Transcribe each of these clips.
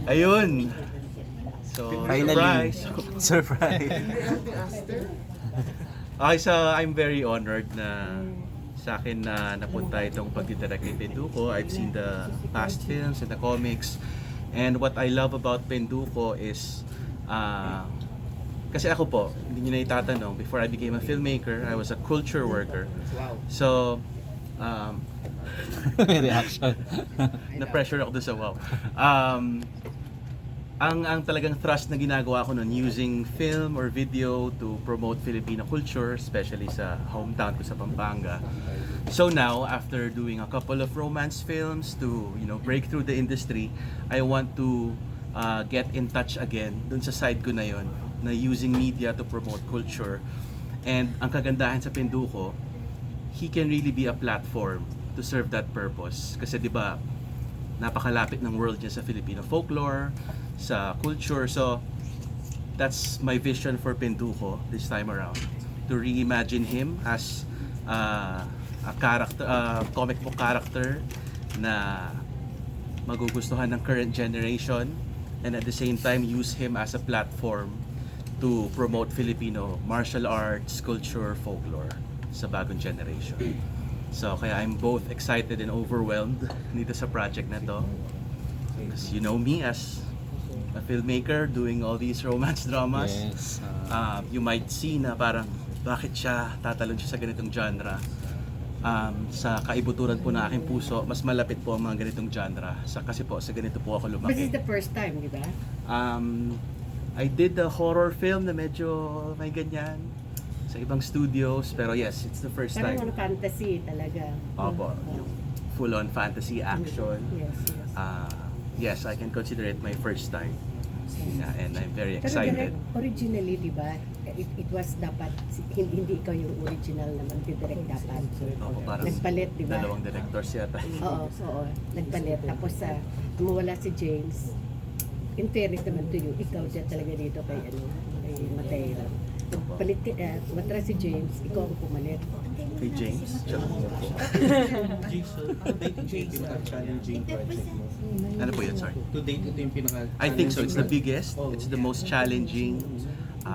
Ayun. So, Finally. surprise. Okay, so I'm very honored na sa akin na napunta itong pagdidirect kay Penduko. I've seen the past films and the comics. And what I love about Penduko is, kasi ako po, hindi nyo na itatanong, before I became a filmmaker, I was a culture worker. So, May reaction. na-pressure ako doon sa wow. Ang talagang thrust na ginagawa ko nun, using film or video to promote Filipino culture, especially sa hometown ko sa Pampanga. So now, after doing a couple of romance films to, break through the industry, I want to get in touch again dun sa side ko na yon, na using media to promote culture. And ang kagandahan sa Penduko, he can really be a platform to serve that purpose. Kasi 'di ba, napakalapit ng world niya sa Filipino folklore, sa culture. So that's my vision for Penduko this time around, to reimagine him as a character, comic book character na magugustuhan ng current generation, and at the same time use him as a platform to promote Filipino martial arts, culture, folklore sa bagong generation. So kaya I'm both excited and overwhelmed dito sa project na to. Because you know me as a filmmaker doing all these romance dramas. Yes. You might see na parang bakit siya tatalon siya sa ganitong genre. Sa kaibuturan po ng aking puso, mas malapit po ang mga ganitong genre. Kasi po sa ganito po ako lumaki. This is the first time, di ba? I did a horror film na medyo may ganyan sa ibang studios, pero yes, it's the first Parang time. fantasy talaga. Opo, yung full-on fantasy action. Yes, yes. Yes, I can consider it my first time. Yeah, and I'm very Pero excited. originally, di ba, it was dapat, hindi ikaw yung original na magdidirect dapat. Opo, parang Nagpalit, di ba? dalawang directors yata. Oo, nagpalit. Tapos mawala si James. In fairness naman to you, ikaw dyan talaga dito kay Matteo. Palit matra si James, ikaw ang pumalit. Kay James? Challenging project mo. Ano po yun? Sorry. To date, ito yung pinaka I think so. It's the biggest. It's the most challenging,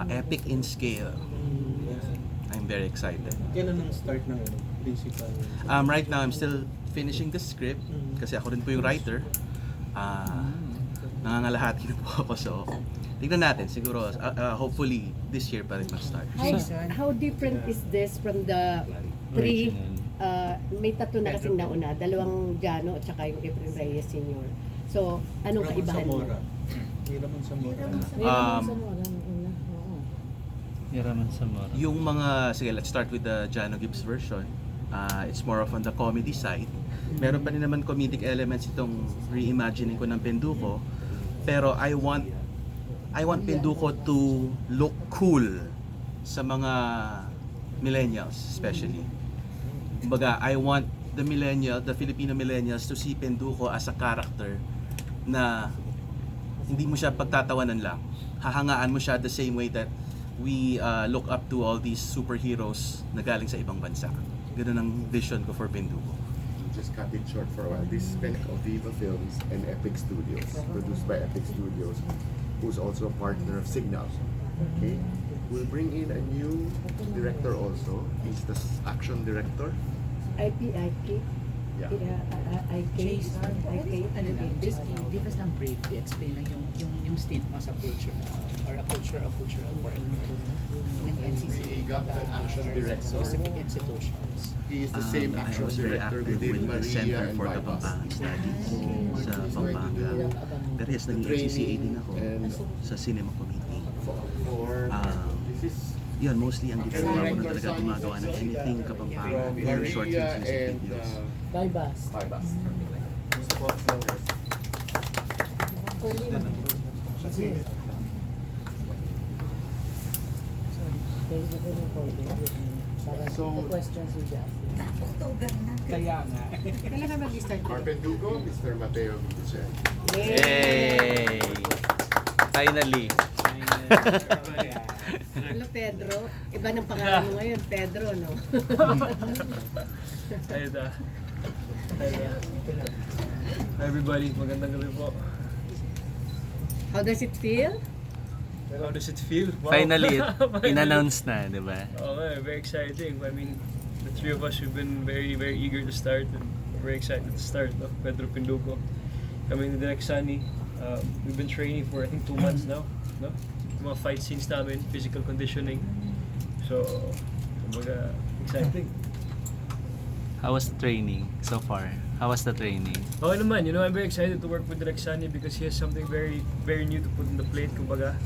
epic in scale. I'm very excited. Kailan ang start ng principal? Right now, I'm still finishing the script kasi ako rin po yung writer. Nangangalahati na po ako, so tignan natin. Siguro, hopefully, this year pa rin mag-start. How different is this from the three, may tatlo na kasing nauna, dalawang Jano at saka yung Efren Reyes Sr. So, anong kaibahan mo? Hiraman sa Mora. Hiraman sa Mora. Yung mga, sige, let's start with the Jano Gibbs version. It's more of on the comedy side. Meron pa rin naman comedic elements itong reimagining ko ng Penduko. Pero I want Penduko to look cool sa mga millennials especially. Kumbaga, I want the Filipino millennials to see Penduko as a character na hindi mo siya pagtatawanan lang. Hahangaan mo siya the same way that we look up to all these superheroes na galing sa ibang bansa. Ganun ang vision ko for Penduko. Just cut it short for a while. This is Viva Films and Epic Studios, produced by Epic Studios, who's also a partner of Signal. Okay, we'll bring in a new director also. He's the action director. IK? Yeah. IK? Just give us ng brief, explain lang yung stint mo sa culture or a cultural work ng NCC. He got an action director. Specific institutions. He is the same I action was very director active within with the Center Maria and for Bypass. Kapampangan Studies sa Pampanga. Pero yes, naging ACCA din ako sa cinema committee. This is Yun, mostly ang ginagawa ko na talaga gumagawa ng anything Kapampangan, very short films, music videos. Bypass. So, questions you just. Kaya nga. Kailan ka mag-start? Penduko, Mr. Matteo Guidicelli. Yay! Finally! Hello, Pedro. Iba ng pangalan mo ngayon, Pedro, no? Ayda. Hi everybody, magandang gabi po. How does it feel? How does it feel? Wow. Finally, Finally. in-announce na, di ba? Okay, very exciting. I mean, the three of us, we've been very, very eager to start and very excited to start. No? Pedro Penduko, kami ni Direk Sunny. We've been training for I think 2 months now. No? Yung mga fight scenes namin, physical conditioning. So, kumbaga, exciting. How was the training so far? How was the training? Okay naman, you know, I'm very excited to work with Direk Sunny because he has something very, very new to put on the plate. Kumbaga,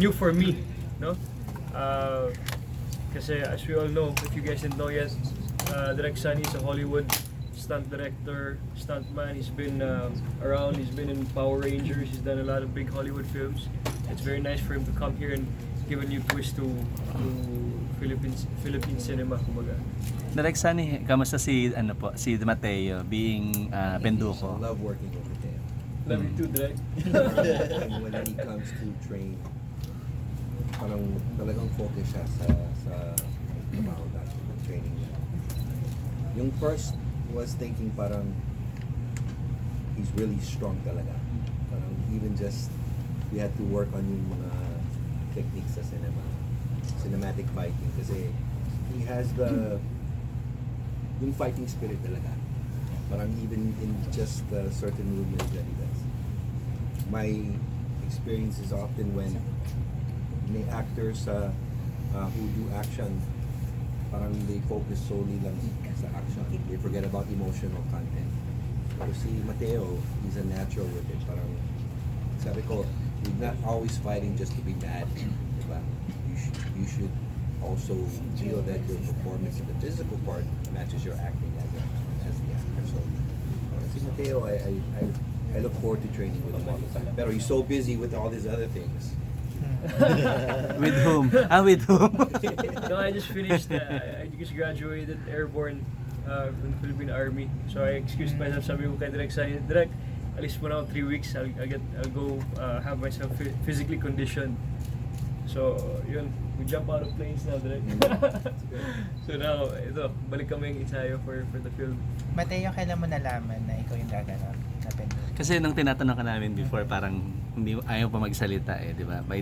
new for me, no? Kasi as we all know, if you guys didn't know yet, Direk Sunny is a Hollywood stunt director, stuntman. He's been around, he's been in Power Rangers, he's done a lot of big Hollywood films. It's very nice for him to come here and give a new twist to Philippine cinema, kumbaga. Direk Sunny, kamusta si Matteo being Penduko? I love working with him. Love you too, Direk. And when he comes to train, parang talagang focus siya sa trabaho natin, yung training niya. Yung first was thinking parang he's really strong talaga. Parang even just we had to work on yung mga techniques sa cinematic fighting kasi he has yung fighting spirit talaga. Parang even in just certain movements that he does. My experience is often when may actors who do action, parang they focus solely lang sa action. They forget about emotional content. Pero si Matteo, he's a natural with it. Parang sabi ko, you're not always fighting just to be bad. Diba? You should also feel that your performance in the physical part matches your acting as the actor. So si Matteo, I look forward to training with him all the time. Pero he's so busy with all these other things. With whom? With whom? No, I just finished. I just graduated airborne from the Philippine Army. So I excused myself. Sabi ko kay Direk Sunny, Direk, alis mo na ako 3 weeks. I'll go have myself physically conditioned. So yun, we jump out of planes now, Direk. So now, ito, balik kami ng Isayo for the film. Matteo, kailan mo nalaman na ikaw yung gaganap na Penduko? Kasi nung tinatanong ka namin before, parang hindi ayaw pa magsalita di ba? By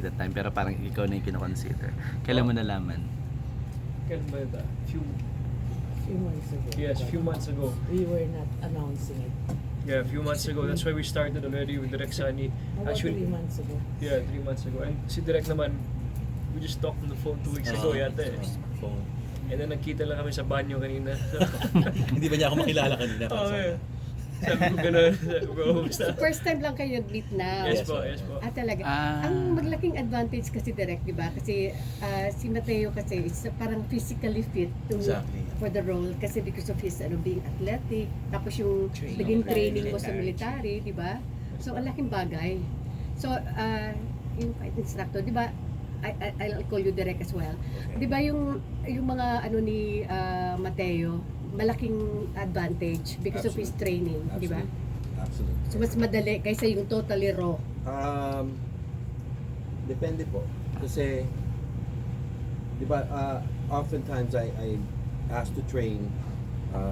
that time, pero parang ikaw na yung kinoconsider. Kailan mo nalaman? Kailan ba ito? Few months ago. Yes, few months ago. We were not announcing it. Yeah, a few months ago. That's why we started already with Direk Sunny. About 3 months ago. Yeah, 3 months ago. And si Direk naman, we just talked on the phone 2 weeks ago yata eh. And then nagkita lang kami sa banyo kanina. Hindi ba niya ako makilala kanina? Okay. Sabi ko gano'n. Bro, basta. So first time lang kayo nag-meet now. Yes po, yes po. Talaga. Ah. Ang maglaking advantage kasi direct, di ba? Kasi si Matteo kasi is parang physically fit Exactly. for the role kasi because of his being athletic, tapos yung Training. naging training mo sa Military. military, di ba? So ang laking bagay. So yung fight instructor, di ba? I'll call you direct as well. Okay. Di ba yung mga ni Matteo, malaking advantage because of his training, di ba? Absolutely. So mas madali kaysa yung totally raw. Depende po. Kasi, di ba, oftentimes I asked to train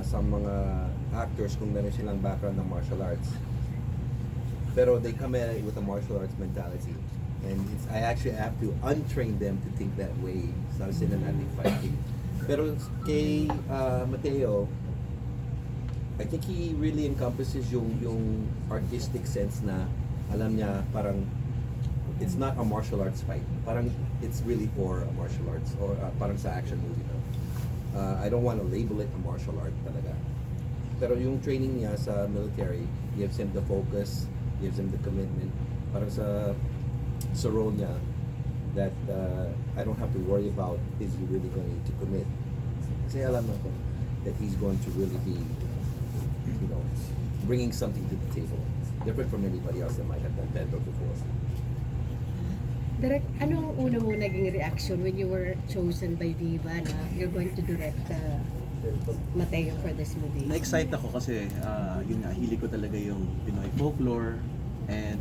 sa mga actors kung meron silang background ng martial arts. Pero they come at it with a martial arts mentality. And I actually have to untrain them to think that way sa cinematic fighting. Pero kay Matteo, I think he really encompasses yung artistic sense na alam niya parang it's not a martial arts fight. Parang it's really for a martial arts or parang sa action movie. No? I don't want to label it a martial art talaga. Pero yung training niya sa military gives him the focus, gives him the commitment. Parang sa role niya that I don't have to worry about is he really going to commit. Kasi alam ko that he's going to really be, you know, bringing something to the table. Different from anybody else that might have done Pedro before. Direct, anong una mo naging reaction when you were chosen by Viva na you're going to direct Matteo for this movie? Na-excite ako kasi yun nga, hilig ko talaga yung Pinoy folklore and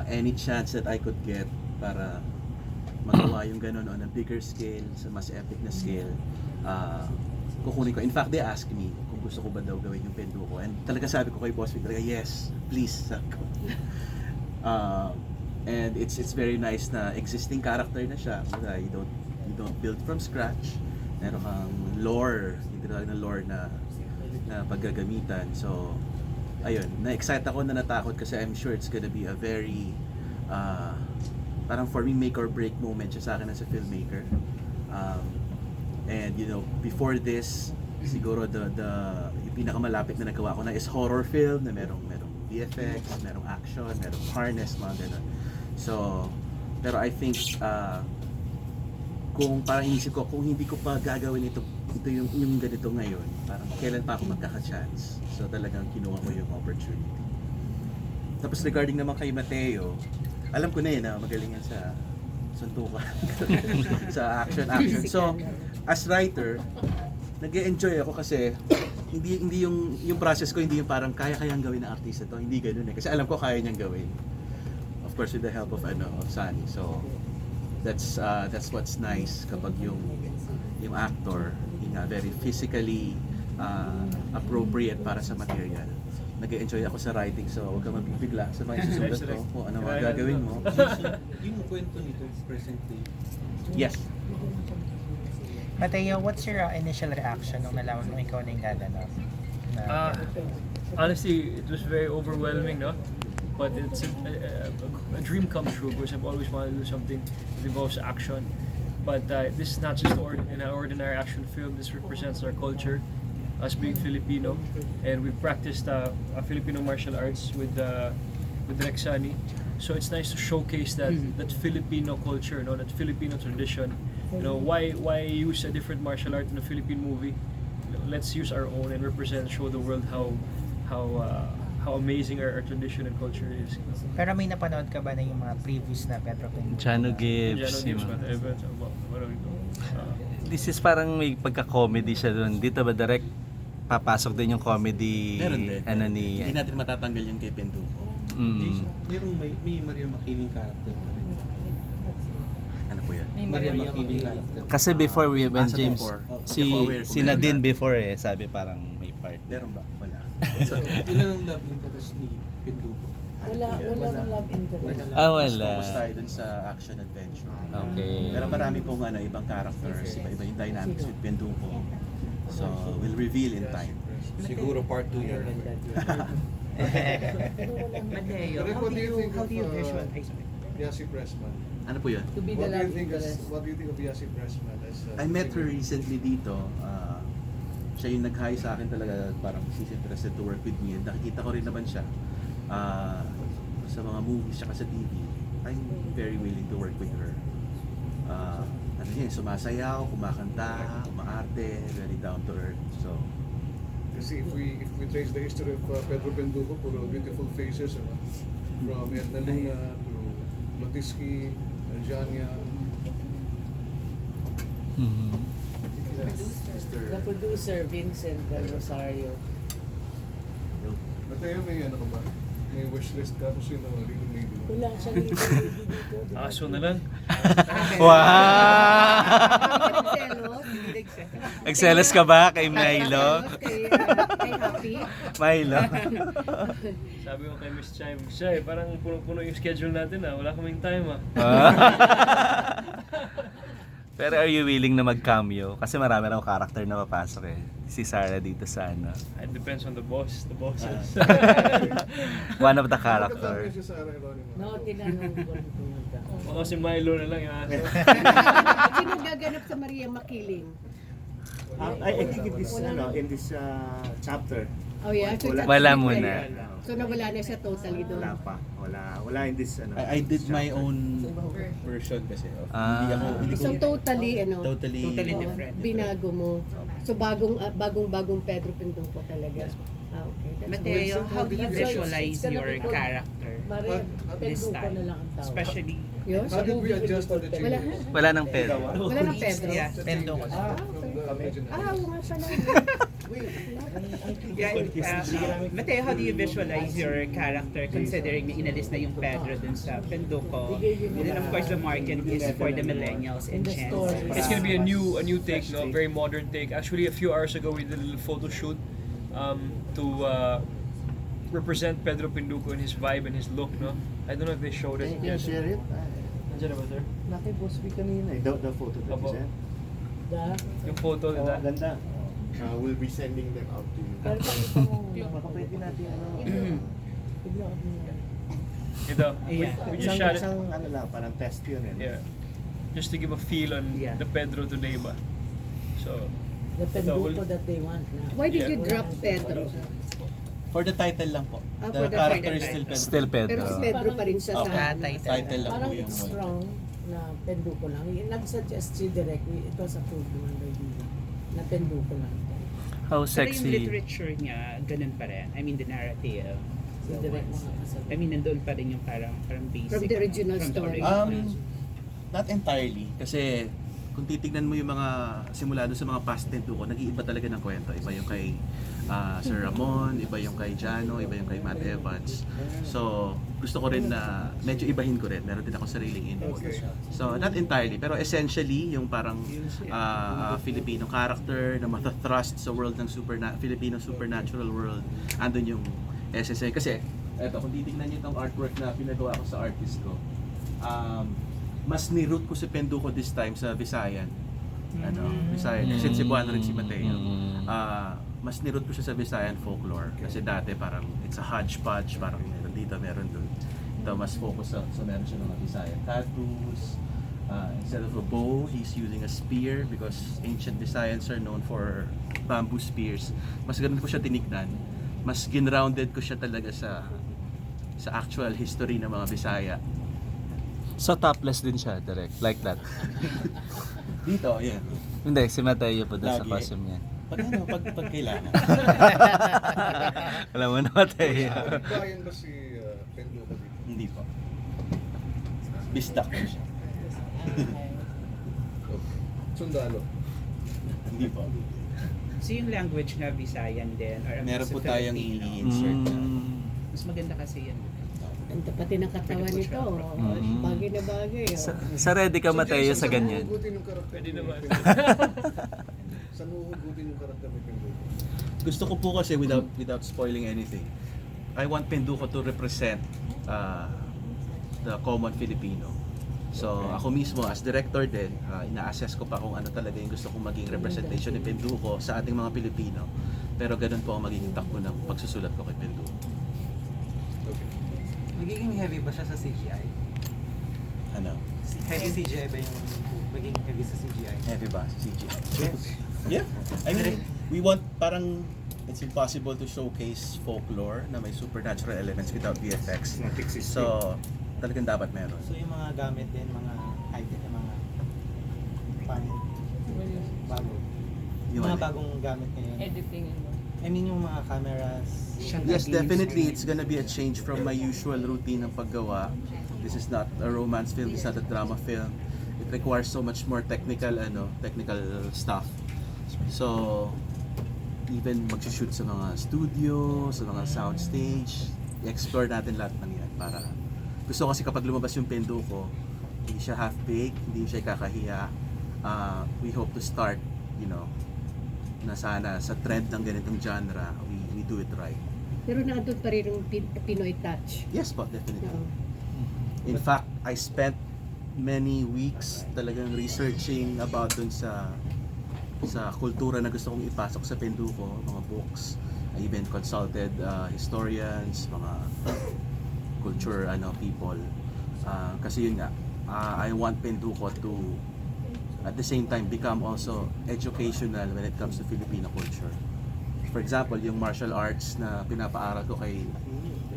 any chance that I could get para magawa yung ganun on a bigger scale, sa mas epic na scale, kukunin ko. In fact, they asked me kung gusto ko ba daw gawin yung Penduko. And talaga sabi ko kay Boss Vic, talaga, yes, please. Sabi ko. And it's very nice na existing character na siya. You don't build from scratch. Meron kang lore, yung tinatawag na lore na paggagamitan. So, ayun, na-excite ako na natakot kasi I'm sure it's gonna be a very parang for me make or break moment siya sa akin as a filmmaker. And you know, before this, siguro yung pinakamalapit na nagawa ko na is horror film na merong VFX, merong action, merong harness, mga ganun. So, pero I think kung parang inisip ko, kung hindi ko pa gagawin ito yung ganito ngayon, parang kailan pa ako magkaka-chance. So talagang kinuha ko yung opportunity. Tapos regarding naman kay Matteo, alam ko na yun na magaling yan sa suntukan, sa action. So, as writer, nag-e-enjoy ako kasi hindi yung process ko hindi yung parang kaya-kayang gawin ng artista to, hindi ganoon eh. Kasi alam ko kaya niyang gawin. Of course with the help of Sunny. So, that's what's nice kapag yung actor very physically appropriate para sa material. Nag-enjoy ako sa writing, so huwag kang mabibigla sa mga isusulat ko kung ano mga gagawin mo. Yung kwento nito presently. Yes. Matteo, what's your initial reaction nung nalaman mo ikaw na yung gaganap? Honestly, it was very overwhelming, no? But it's a dream come true because I've always wanted to do something that involves action. But this is not just an ordinary action film. This represents our culture, us being Filipino, and we practiced Filipino martial arts with Rexani. So it's nice to showcase that Filipino culture, that Filipino tradition. Why use a different martial art in a Philippine movie? Let's use our own and represent, show the world how amazing our tradition and culture is. Pero may napanood ka ba na yung mga previous na Pedro Penduko? Jano Gibbs. This is parang may pagka-comedy siya doon. Dito ba direct papasok din yung comedy? Meron din. Ni... Hindi natin matatanggal yung kay Penduko. May Maria Makiling character. Ano po yan? Maria Makiling character. Kasi before when Sa James, before. si Nadine before sabi parang may part. Meron ba? Wala. Ilan ang love interest ni Penduko? Wala nang love interest. Wala. Focus tayo dun sa action adventure. Okay. Pero marami pong ibang characters, iba yung dynamics with Penduko. So, we'll reveal in time. Siguro part 2 yan. Matteo, how do you visualize? Yasi Pressman. Ano po yun? To be the What do love you think interest. what do you think of Yasi Pressman as I met her recently dito. Siya yung nag-hi sa akin talaga, parang she's interested to work with me. And nakikita ko rin naman siya sa mga movies siya sa TV. I'm very willing to work with her. Ano yun, sumasayaw, kumakanta, umaarte, very down to earth. So, you see if we trace the history of Pedro Penduko, puro beautiful faces, from Edna Luna to Lotiski, Jania. The producer, Vincent Del Rosario. Matteo, may ano ka ba? May wishlist ka kung sino ang leading lady mo? Wala siyang dito. Aso na lang. Wow! Nagselos. Nagselos ka ba kay Milo? Kay Happy. Milo. Sabi ko kay Miss Chime, siya parang puno-puno yung schedule natin wala kaming time Pero are you willing na mag-cameo? Kasi marami raw character na papasok Si Sarah dito sa ano. It depends on the bosses. One of the Character. characters. Si Sarah Geronimo. No, tinanong ko. Baka si Milo na lang yung aso. Sino gaganap sa Maria Makiling? I think in this chapter. Oh yeah? So Wala muna. So nawala na siya totally doon? Wala pa. Wala in this I did my own version kasi. Hindi So ko totally totally different. Binago mo. So bagong Pedro Penduko talaga. Okay. That's Matteo, good. how do you visualize your character Maria this Penduko time? na lang ang tawag. Especially, Yun? How did we adjust to the Wala. changes? Wala nang Pedro. Wala ng Pedro? yeah, Penduko. From the original. Oo nga pala. Matteo, how do you visualize your character considering na inalis na yung Pedro dun sa Penduko? And then of course the market is for the millennials and Gen Z. It's gonna be a new take, a very modern take. Actually, a few hours ago we did a little photo shoot to represent Pedro Penduko and his vibe and his look, no? I don't know if they showed it. Can you share it? Nandiyan na ba, sir? Naki-post we kanina eh. The photo that you Opo. sent. Yung photo Oh, nila. ganda. We'll be sending them out to you. Pero baka pwede natin Ito. Yeah. We just shot it. Isang ano lang, parang test yun eh. Yeah. Just to give a feel on Yeah. the Pedro today ba. So, The Penduko that they want now. Why did you Yeah. drop Pedro? For the title lang po. Ah, The for the character title. is still Pedro. Still Pero Pedro. si Pedro pa rin siya sa... Okay. title. Title lang Parang po yung it's strong na Penduko lang. Nag-suggest si Direk, ito sa approved naman by Bilang, na Penduko lang. How Pero yung sexy. literature niya, ganun pa rin. I mean, the narrative. Si Direk mga kasabay. I mean, nandun pa rin yung parang basic. From the original from the story. original. Not entirely. Kasi kung titignan mo yung mga simula doon sa mga past Penduko, nag-iiba talaga ng kwento. Iba yung kay Sir Ramon, iba yung kay Jano, iba yung kay Matt Evans. So, gusto ko rin na medyo ibahin ko rin. Meron din ako sariling input. So, not entirely. Pero essentially, yung parang Filipino character na matha-thrust sa world ng Filipino supernatural world, andun yung SSA. Kasi, eto, kung titignan niyo itong artwork na pinagawa ko sa artist ko, mas ni-root ko si Penduko this time sa Visayan. Visayan. Kasi Cebuano rin si Matteo. Mas ni-root ko siya sa Visayan folklore. Kasi dati parang it's a hodgepodge, parang meron dito, meron doon. Ito mas focus sa meron siya mga Visayan tattoos. Instead of a bow, he's using a spear because ancient Visayans are known for bamboo spears. Mas ganun ko siya tinignan. Mas ginrounded ko siya talaga sa actual history ng mga Bisaya. So topless din siya, direct. Like that. Dito, yan. Hindi, si Matteo po doon sa Lagi. costume niya. Pag kailangan. Alam mo na, Matteo. Bayan ba si Penduko dito? Hindi po. Bistak po siya. Sundalo. Hindi po. So yung language na Visayan din? Or Meron sa po tayong Filipino? i-insert na. Mas maganda kasi yan. Ganda pati ng katawan nito. Bagay na bagay. Sa ready ka, Matteo, sa ganyan. Pwede naman. Saan mo hugutin yung karakter ni Penduko? Gusto ko po kasi without spoiling anything, I want Penduko to represent the common Filipino. So ako mismo as director din, ina-assess ko pa kung ano talaga yung gusto kong maging representation ni Penduko sa ating mga Pilipino. Pero ganun po ang magiging takbo ng pagsusulat ko kay Penduko. Magiging heavy ba siya sa CGI? Ano? Heavy CGI ba yung magiging heavy sa CGI? Heavy ba si CG? Yeah. I mean, we want parang it's impossible to showcase folklore na may supernatural elements without VFX. Not existing. So, talagang dapat meron. So yung mga gamit din, mga item, mga bago. Yung Mga ano? bagong gamit ngayon. Editing and I mean yung mga cameras. Yes, definitely. It's gonna be a change from my usual routine ng paggawa. This is not a romance film. It's not a drama film. It requires so much more technical stuff. So, even mag-shoot sa mga studio, sa mga soundstage, i-explore natin lahat ng yan para gusto ko kasi kapag lumabas yung Penduko, hindi siya half-baked, hindi siya kakahiya. We hope to start, na sana sa trend ng ganitong genre, we do it right. Pero nandun pa rin yung Pinoy touch. Yes po, definitely. Oo. In fact, I spent many weeks talagang researching about dun sa kultura na gusto kong ipasok sa Penduko, mga books. I even consulted historians, mga culture people. Kasi yun nga, I want Penduko to at the same time become also educational when it comes to Filipino culture. For example, yung martial arts na pinapaaral ko kay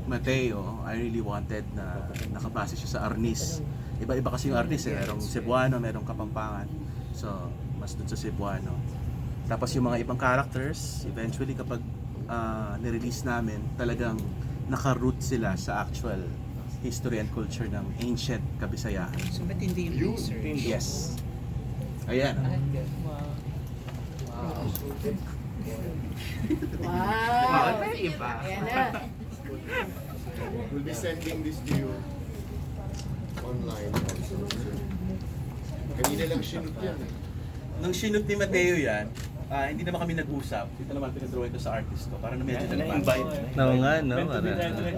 Matteo, I really wanted na nakabase siya sa Arnis. Iba-iba kasi yung Arnis merong Cebuano, merong Kapampangan. So, mas dun sa Cebuano. Tapos yung mga ibang characters, eventually kapag nirelease namin, talagang naka-root sila sa actual history and culture ng ancient Kabisayahan. So ba't hindi yung research? Yes. Ayan. Wow! Very iba. Ayan na. We'll be sending this to you online also. Kanina lang sinut yan. Nung sinut ni Matteo yan, hindi naman kami nag-usap. Ito naman pinadrawing ko sa artist ko. Para na medyo Yeah, nag-invite. Oo nga, no? Meant to be Para, done.